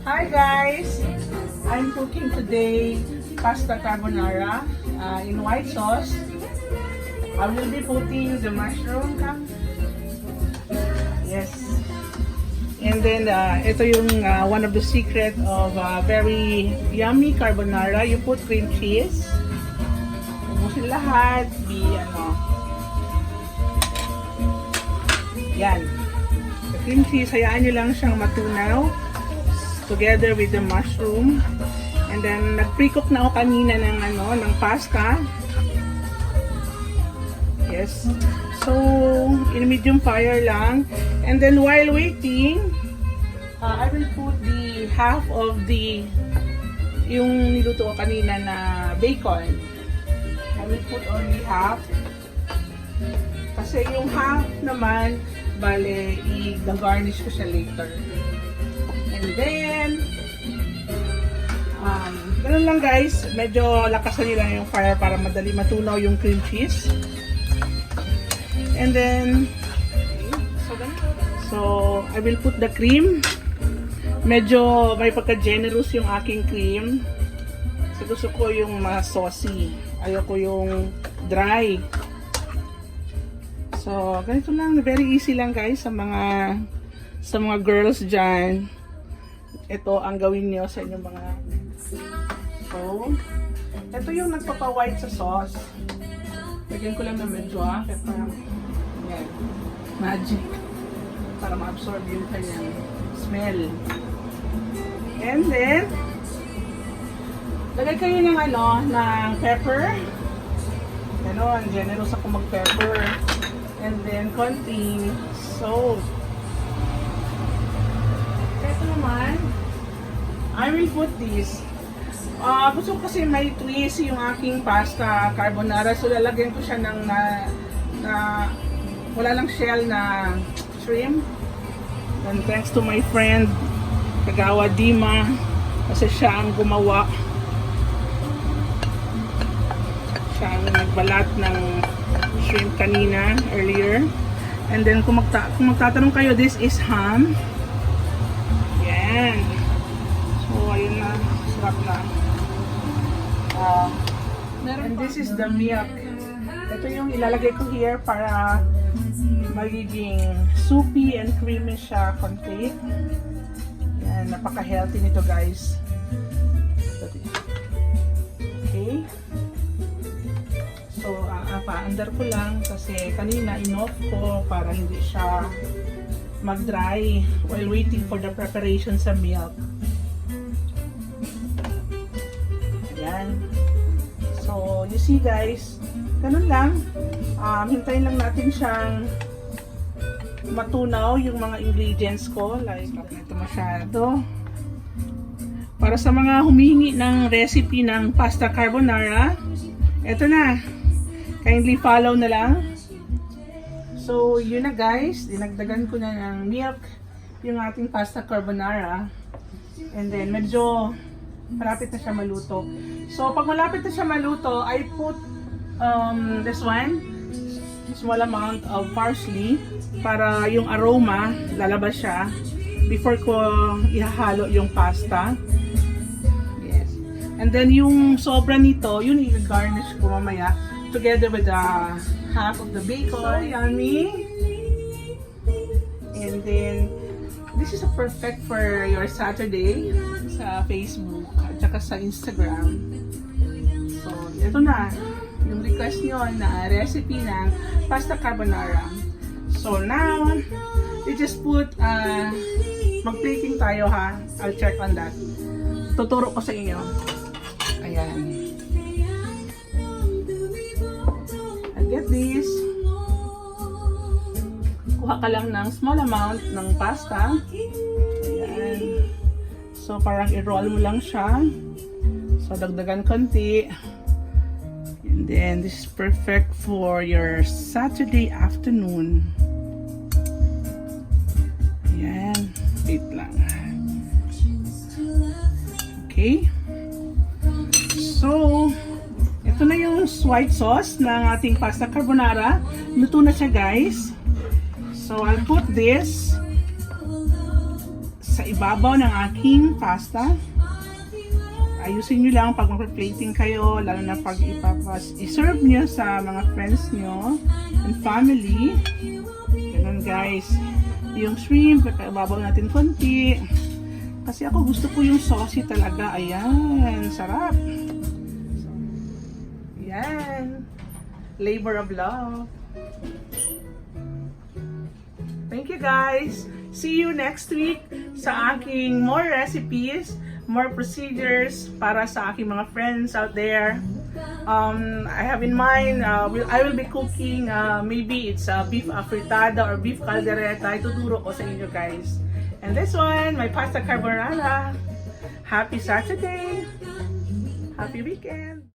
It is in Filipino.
Hi guys! I'm cooking today pasta carbonara in white sauce. I will be putting the mushroom. Yes. And then ito yung one of the secret of very yummy carbonara. You put cream cheese. Ubusin lahat. Yan. The cream cheese, hayaan nyo lang siyang matunaw together with the mushroom. And then nag-pre-cook na ako kanina ng pasta. Yes. So, in medium fire lang. And then while waiting, I will put the half of the yung niluto ko kanina na bacon. I will put only half. Kasi yung half naman, bale, i-garnish ko siya later. And then, ganun lang guys, medyo lakasan nila yung fire para madali matunaw yung cream cheese. And then, so I will put the cream. Medyo may pagka-generous yung aking cream. So gusto ko yung mas saucy. Ayoko yung dry. So, ganito lang, very easy lang guys sa mga girls dyan. Ito ang gawin nyo sa inyong mga. So, ito yung nagpapa-white sa sauce. Lagyan ko lang ng medyo parang, yan, magic. Para ma-absorb yung kanyang smell. And then, lagay kayo ng ng pepper. Ganon, generous ako mag-pepper. And then, konting salt. Ito naman, I will put this. Gusto ko kasi may twist yung aking pasta carbonara. So, lalagyan ko siya ng wala lang shell na shrimp. And thanks to my friend, Kagawa Dima. Kasi siya ang gumawa. Siya ang nagbalat ng shrimp kanina, earlier. And then, kung magtatanong kayo, this is ham. Yan. So, ayun na. Sarap na. And this is the milk. Ito yung ilalagay ko here para magiging soupy and creamy siya konti. Yan. Napaka-healthy nito, guys. Okay. So, paandar ko lang kasi kanina in-off ko para hindi siya mag-dry while waiting for the preparation sa milk. Ayan. So, you see guys, ganun lang. Hintayin lang natin siyang matunaw yung mga ingredients ko. Like, ito masyado. Para sa mga humihingi ng recipe ng pasta carbonara, ito na. Kindly follow na lang. So, yun na guys. Dinagdagan ko na ng milk yung ating pasta carbonara. And then, medyo malapit na siya maluto. So, pag malapit na siya maluto, I put this one, small amount of parsley para yung aroma lalabas siya before ko ihahalo yung pasta. Yes. And then, yung sobra nito, yun i-garnish ko mamaya together with the half of the bacon. So yummy. And then, this is a perfect for your Saturday sa Facebook at saka sa Instagram. So, ito na. Yung request nyo na recipe ng pasta carbonara. So now, we just put, mag-plating tayo ha. I'll check on that. Tuturo ko sa inyo. Ayan. Get this. Kuha ka lang ng small amount ng pasta. Ayan. So, parang i-roll mo lang siya. So, dagdagan konti. And then, this is perfect for your Saturday afternoon. Ayan. Wait lang. Okay. So, ito na yung white sauce ng ating pasta carbonara. Luto na siya guys. So, I'll put this sa ibabaw ng aking pasta. Ayusin nyo lang pag mag-plating kayo, lalo na pag i-serve nyo sa mga friends nyo and family. Ganun guys. Yung shrimp, ibabaw natin konti. Kasi ako gusto ko yung saucy talaga. Ayan, sarap. Ayan. Labor of love. Thank you guys. See you next week sa aking more recipes, more procedures para sa aking mga friends out there. I have in mind, I will be cooking, maybe it's beef afritada or beef caldereta. Ituturo ko sa inyo guys. And this one, my pasta carbonara. Happy Saturday. Happy weekend.